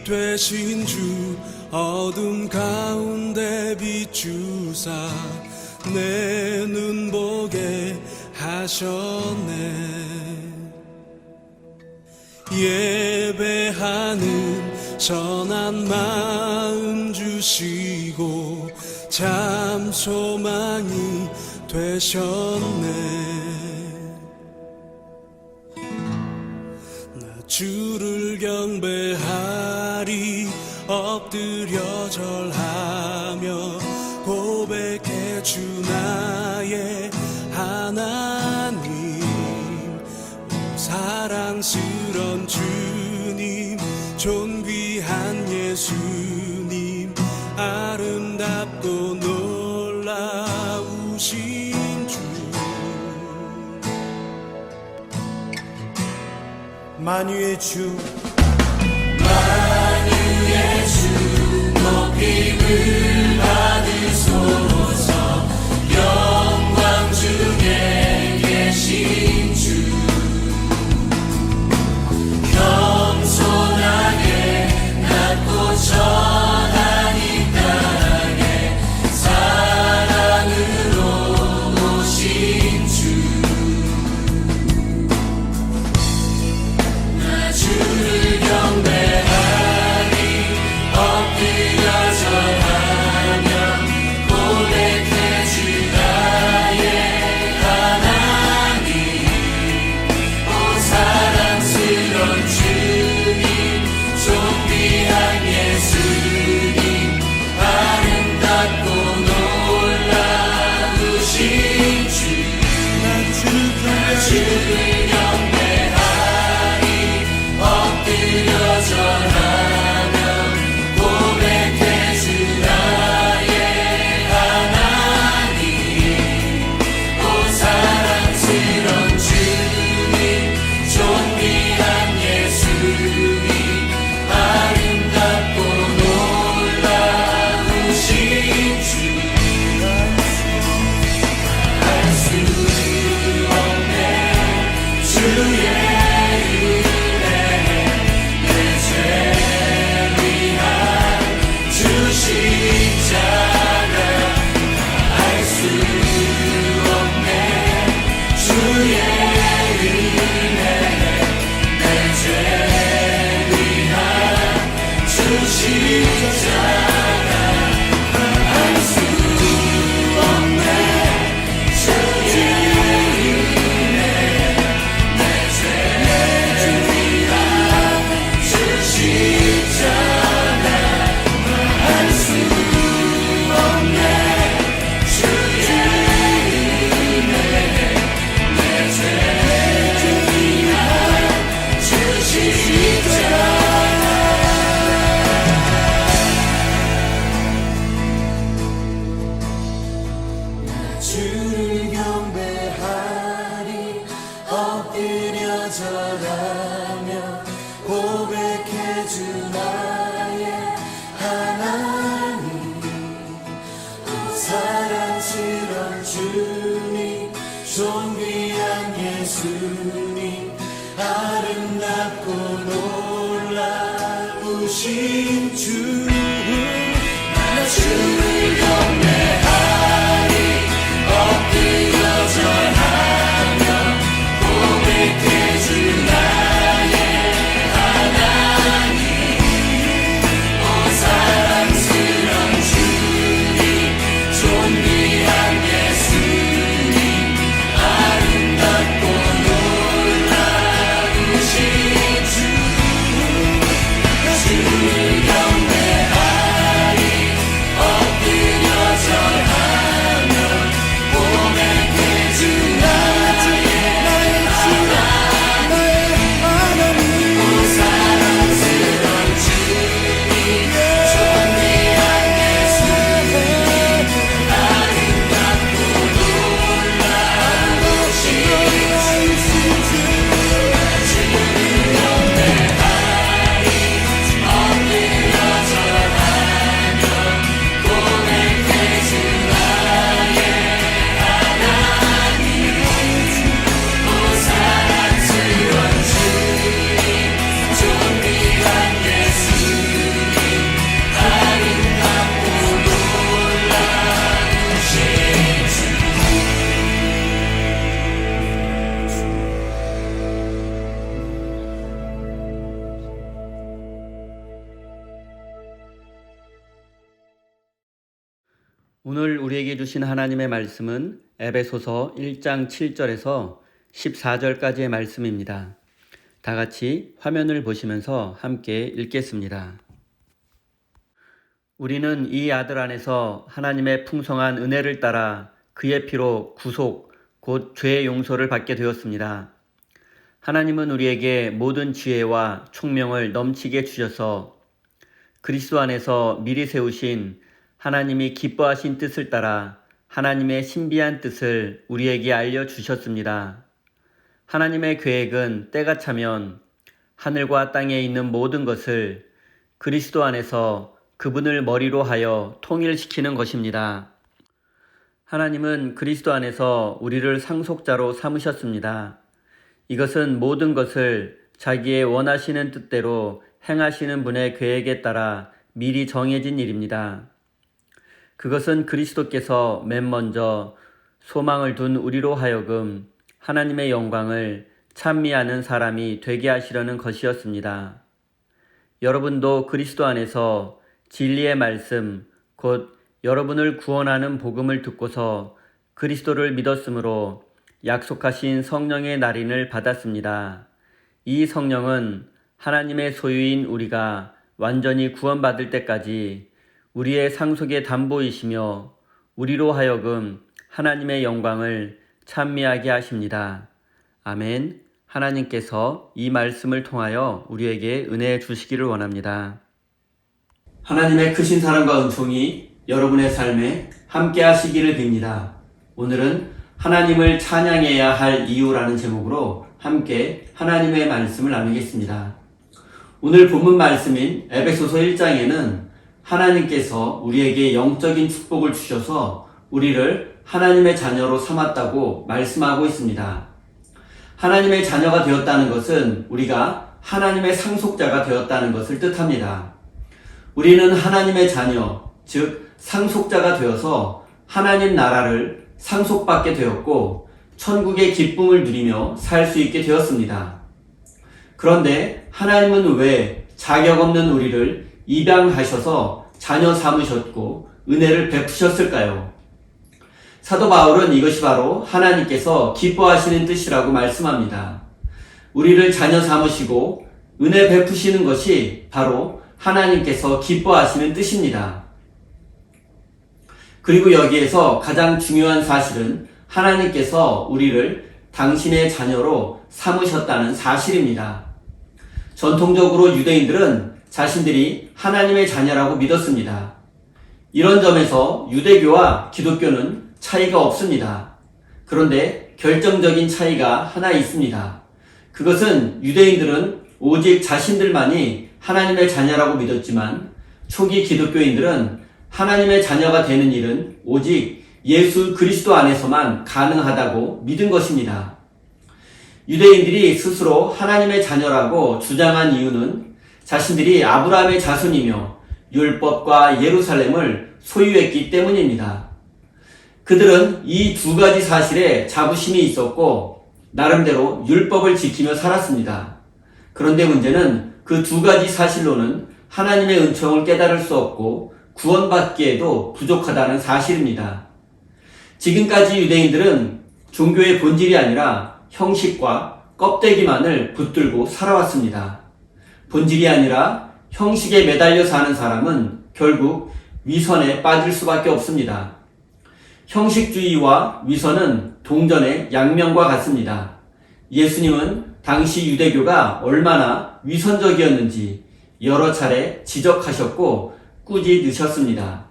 되신 주 어둠 가운데 비추사 내 눈 보게 하셨네. 예배하는 선한 마음 주시고 참 소망이 되셨네. 나 주를 경배하리 엎드려 절하며 고백해 주 나의 하나님. 사랑스런 주님 존귀한 예수님 아름답고 놀라우신 주. 만유의 주 만유의 주 높임을 받으소서. 영광 중에 계신 주 겸손하게 낮고 천한 이 땅에 사랑으로 오신 주. 나 주를 경배하리 엎드려 절하며 고백해 주 나의 하나님. 오 사랑스런 주님 존귀한 예수님 아름답고 놀라우신 주. 나 주를 경배하리 엎드려 절하며 고백해 주 나의 하나님. 오 사랑스런 주님 존귀한 예수님 아름답고 놀라우신 주. 알 수 없네 주의 은혜 내 죄를 위한 주 십자가. 알 수 없네 주의 은혜 내 죄를 위한 주 십자가. 알 수 없네 주의 은혜 내 죄를 위한 주 십자가. 알 수 없네 주의 은혜 내 죄를 위한 주 십자가. 주를 경배하리 엎드려 절하며 고백해 주 나의 하나님. 오 사랑스런 주님 존귀한 예수님 아름답고 놀라우신 주. 나 주를 경배하리 엎드려 절하며 고백해 주 나의 하나님. 오 사랑스런 주님 존귀한 예수님 아름답고 놀라우신 주. 주를 경배하리 오늘 우리에게 주신 하나님의 말씀은 에베소서 1장 7절에서 14절까지의 말씀입니다. 다 같이 화면을 보시면서 함께 읽겠습니다. 우리는 이 아들 안에서 하나님의 풍성한 은혜를 따라 그의 피로 구속, 곧 죄의 용서를 받게 되었습니다. 하나님은 우리에게 모든 지혜와 총명을 넘치게 주셔서 그리스도 안에서 미리 세우신 하나님이 기뻐하신 뜻을 따라 하나님의 신비한 뜻을 우리에게 알려주셨습니다. 하나님의 계획은 때가 차면 하늘과 땅에 있는 모든 것을 그리스도 안에서 그분을 머리로 하여 통일시키는 것입니다. 하나님은 그리스도 안에서 우리를 상속자로 삼으셨습니다. 이것은 모든 것을 자기의 원하시는 뜻대로 행하시는 분의 계획에 따라 미리 정해진 일입니다. 그것은 그리스도께서 맨 먼저 소망을 둔 우리로 하여금 하나님의 영광을 찬미하는 사람이 되게 하시려는 것이었습니다. 여러분도 그리스도 안에서 진리의 말씀, 곧 여러분을 구원하는 복음을 듣고서 그리스도를 믿었으므로 약속하신 성령의 날인을 받았습니다. 이 성령은 하나님의 소유인 우리가 완전히 구원받을 때까지 우리의 상속의 담보이시며 우리로 하여금 하나님의 영광을 찬미하게 하십니다. 아멘. 하나님께서 이 말씀을 통하여 우리에게 은혜 주시기를 원합니다. 하나님의 크신 사랑과 은총이 여러분의 삶에 함께 하시기를 빕니다. 오늘은 하나님을 찬양해야 할 이유라는 제목으로 함께 하나님의 말씀을 나누겠습니다. 오늘 본문 말씀인 에베소서 1장에는 하나님께서 우리에게 영적인 축복을 주셔서 우리를 하나님의 자녀로 삼았다고 말씀하고 있습니다. 하나님의 자녀가 되었다는 것은 우리가 하나님의 상속자가 되었다는 것을 뜻합니다. 우리는 하나님의 자녀, 즉 상속자가 되어서 하나님 나라를 상속받게 되었고 천국의 기쁨을 누리며 살 수 있게 되었습니다. 그런데 하나님은 왜 자격 없는 우리를 입양하셔서 자녀 삼으셨고 은혜를 베푸셨을까요? 사도 바울은 이것이 바로 하나님께서 기뻐하시는 뜻이라고 말씀합니다. 우리를 자녀 삼으시고 은혜 베푸시는 것이 바로 하나님께서 기뻐하시는 뜻입니다. 그리고 여기에서 가장 중요한 사실은 하나님께서 우리를 당신의 자녀로 삼으셨다는 사실입니다. 전통적으로 유대인들은 자신들이 하나님의 자녀라고 믿었습니다. 이런 점에서 유대교와 기독교는 차이가 없습니다. 그런데 결정적인 차이가 하나 있습니다. 그것은 유대인들은 오직 자신들만이 하나님의 자녀라고 믿었지만 초기 기독교인들은 하나님의 자녀가 되는 일은 오직 예수 그리스도 안에서만 가능하다고 믿은 것입니다. 유대인들이 스스로 하나님의 자녀라고 주장한 이유는 자신들이 아브라함의 자손이며 율법과 예루살렘을 소유했기 때문입니다. 그들은 이 두 가지 사실에 자부심이 있었고 나름대로 율법을 지키며 살았습니다. 그런데 문제는 그 두 가지 사실로는 하나님의 은총을 깨달을 수 없고 구원받기에도 부족하다는 사실입니다. 지금까지 유대인들은 종교의 본질이 아니라 형식과 껍데기만을 붙들고 살아왔습니다. 본질이 아니라 형식에 매달려 사는 사람은 결국 위선에 빠질 수밖에 없습니다. 형식주의와 위선은 동전의 양면과 같습니다. 예수님은 당시 유대교가 얼마나 위선적이었는지 여러 차례 지적하셨고 꾸짖으셨습니다.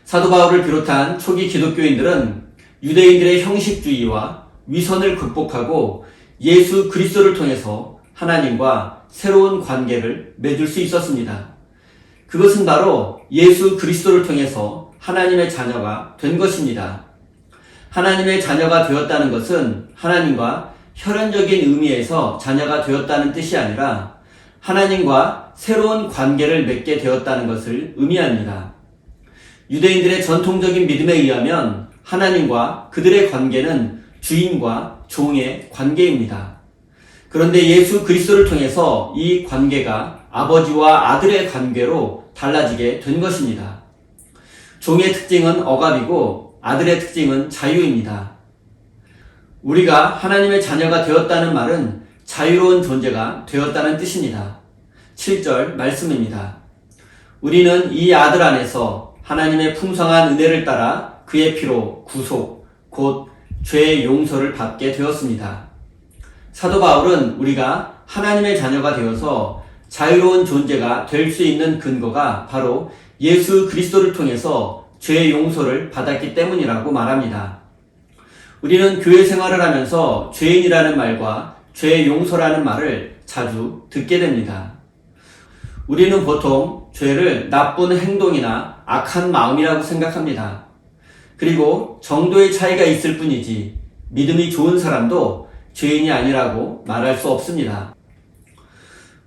사도 바울을 비롯한 초기 기독교인들은 유대인들의 형식주의와 위선을 극복하고 예수 그리스도를 통해서 하나님과 새로운 관계를 맺을 수 있었습니다. 그것은 바로 예수 그리스도를 통해서 하나님의 자녀가 된 것입니다. 하나님의 자녀가 되었다는 것은 하나님과 혈연적인 의미에서 자녀가 되었다는 뜻이 아니라 하나님과 새로운 관계를 맺게 되었다는 것을 의미합니다. 유대인들의 전통적인 믿음에 의하면 하나님과 그들의 관계는 주인과 종의 관계입니다. 그런데 예수 그리스도를 통해서 이 관계가 아버지와 아들의 관계로 달라지게 된 것입니다. 종의 특징은 억압이고 아들의 특징은 자유입니다. 우리가 하나님의 자녀가 되었다는 말은 자유로운 존재가 되었다는 뜻입니다. 7절 말씀입니다. 우리는 이 아들 안에서 하나님의 풍성한 은혜를 따라 그의 피로 구속, 곧 죄의 용서를 받게 되었습니다. 사도 바울은 우리가 하나님의 자녀가 되어서 자유로운 존재가 될 수 있는 근거가 바로 예수 그리스도를 통해서 죄의 용서를 받았기 때문이라고 말합니다. 우리는 교회 생활을 하면서 죄인이라는 말과 죄의 용서라는 말을 자주 듣게 됩니다. 우리는 보통 죄를 나쁜 행동이나 악한 마음이라고 생각합니다. 그리고 정도의 차이가 있을 뿐이지 믿음이 좋은 사람도 죄인이 아니라고 말할 수 없습니다.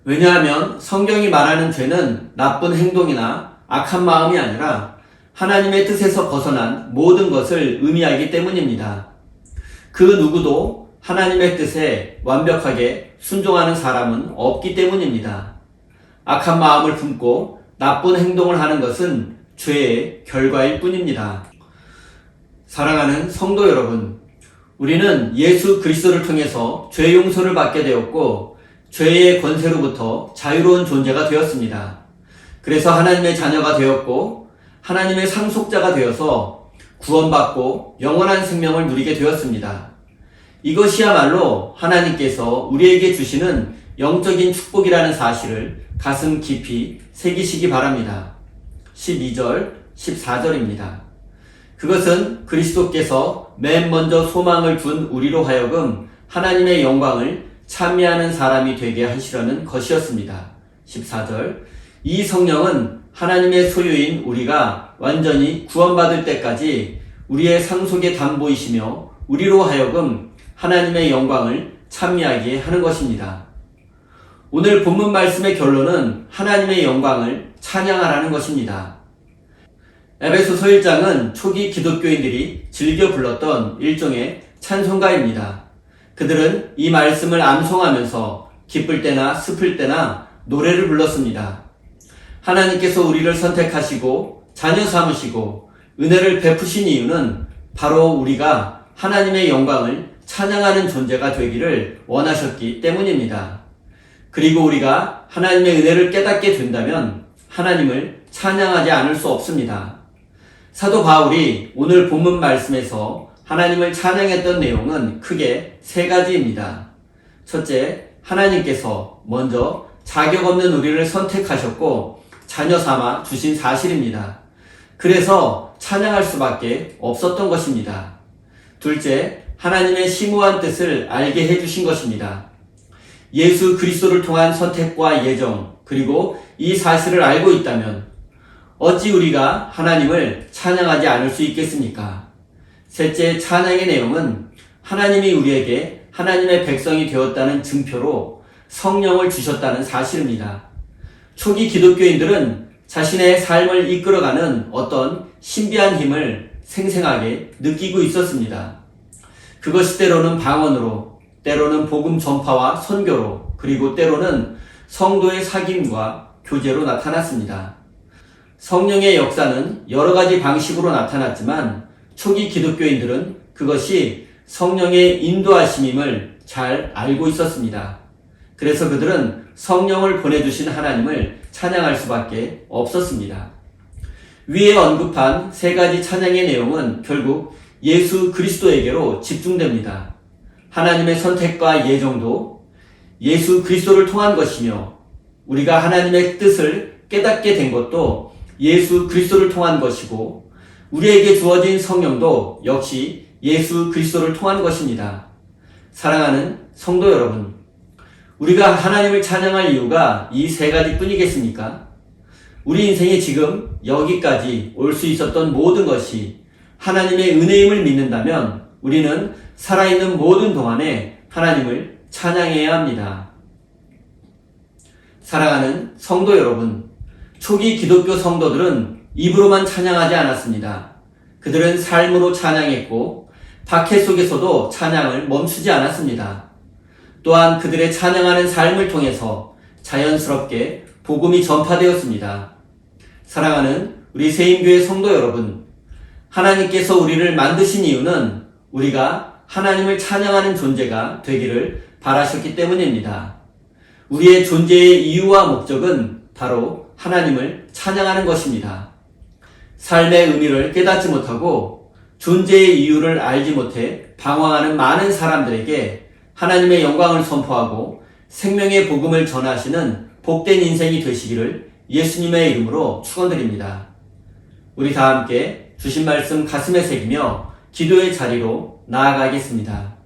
왜냐하면 성경이 말하는 죄는 나쁜 행동이나 악한 마음이 아니라 하나님의 뜻에서 벗어난 모든 것을 의미하기 때문입니다. 그 누구도 하나님의 뜻에 완벽하게 순종하는 사람은 없기 때문입니다. 악한 마음을 품고 나쁜 행동을 하는 것은 죄의 결과일 뿐입니다. 사랑하는 성도 여러분, 우리는 예수 그리스도를 통해서 죄 용서를 받게 되었고 죄의 권세로부터 자유로운 존재가 되었습니다. 그래서 하나님의 자녀가 되었고 하나님의 상속자가 되어서 구원받고 영원한 생명을 누리게 되었습니다. 이것이야말로 하나님께서 우리에게 주시는 영적인 축복이라는 사실을 가슴 깊이 새기시기 바랍니다. 12절, 14절입니다. 그것은 그리스도께서 맨 먼저 소망을 둔 우리로 하여금 하나님의 영광을 찬미하는 사람이 되게 하시려는 것이었습니다. 14절, 이 성령은 하나님의 소유인 우리가 완전히 구원받을 때까지 우리의 상속의 담보이시며 우리로 하여금 하나님의 영광을 찬미하게 하는 것입니다. 오늘 본문 말씀의 결론은 하나님의 영광을 찬양하라는 것입니다. 에베소서 1장은 초기 기독교인들이 즐겨 불렀던 일종의 찬송가입니다. 그들은 이 말씀을 암송하면서 기쁠 때나 슬플 때나 노래를 불렀습니다. 하나님께서 우리를 선택하시고 자녀 삼으시고 은혜를 베푸신 이유는 바로 우리가 하나님의 영광을 찬양하는 존재가 되기를 원하셨기 때문입니다. 그리고 우리가 하나님의 은혜를 깨닫게 된다면 하나님을 찬양하지 않을 수 없습니다. 사도 바울이 오늘 본문 말씀에서 하나님을 찬양했던 내용은 크게 세 가지입니다. 첫째, 하나님께서 먼저 자격 없는 우리를 선택하셨고 자녀 삼아 주신 사실입니다. 그래서 찬양할 수밖에 없었던 것입니다. 둘째, 하나님의 심오한 뜻을 알게 해주신 것입니다. 예수 그리스도를 통한 선택과 예정, 그리고 이 사실을 알고 있다면 어찌 우리가 하나님을 찬양하지 않을 수 있겠습니까? 셋째, 찬양의 내용은 하나님이 우리에게 하나님의 백성이 되었다는 증표로 성령을 주셨다는 사실입니다. 초기 기독교인들은 자신의 삶을 이끌어가는 어떤 신비한 힘을 생생하게 느끼고 있었습니다. 그것이 때로는 방언으로, 때로는 복음 전파와 선교로, 그리고 때로는 성도의 사귐과 교제로 나타났습니다. 성령의 역사는 여러 가지 방식으로 나타났지만 초기 기독교인들은 그것이 성령의 인도하심임을 잘 알고 있었습니다. 그래서 그들은 성령을 보내주신 하나님을 찬양할 수밖에 없었습니다. 위에 언급한 세 가지 찬양의 내용은 결국 예수 그리스도에게로 집중됩니다. 하나님의 선택과 예정도 예수 그리스도를 통한 것이며 우리가 하나님의 뜻을 깨닫게 된 것도 예수 그리스도를 통한 것이고 우리에게 주어진 성령도 역시 예수 그리스도를 통한 것입니다. 사랑하는 성도 여러분, 우리가 하나님을 찬양할 이유가 이 세 가지 뿐이겠습니까? 우리 인생이 지금 여기까지 올 수 있었던 모든 것이 하나님의 은혜임을 믿는다면 우리는 살아있는 모든 동안에 하나님을 찬양해야 합니다. 사랑하는 성도 여러분, 초기 기독교 성도들은 입으로만 찬양하지 않았습니다. 그들은 삶으로 찬양했고 박해 속에서도 찬양을 멈추지 않았습니다. 또한 그들의 찬양하는 삶을 통해서 자연스럽게 복음이 전파되었습니다. 사랑하는 우리 세임교회 성도 여러분, 하나님께서 우리를 만드신 이유는 우리가 하나님을 찬양하는 존재가 되기를 바라셨기 때문입니다. 우리의 존재의 이유와 목적은 바로 하나님을 찬양하는 것입니다. 삶의 의미를 깨닫지 못하고 존재의 이유를 알지 못해 방황하는 많은 사람들에게 하나님의 영광을 선포하고 생명의 복음을 전하시는 복된 인생이 되시기를 예수님의 이름으로 축원드립니다. 우리 다 함께 주신 말씀 가슴에 새기며 기도의 자리로 나아가겠습니다.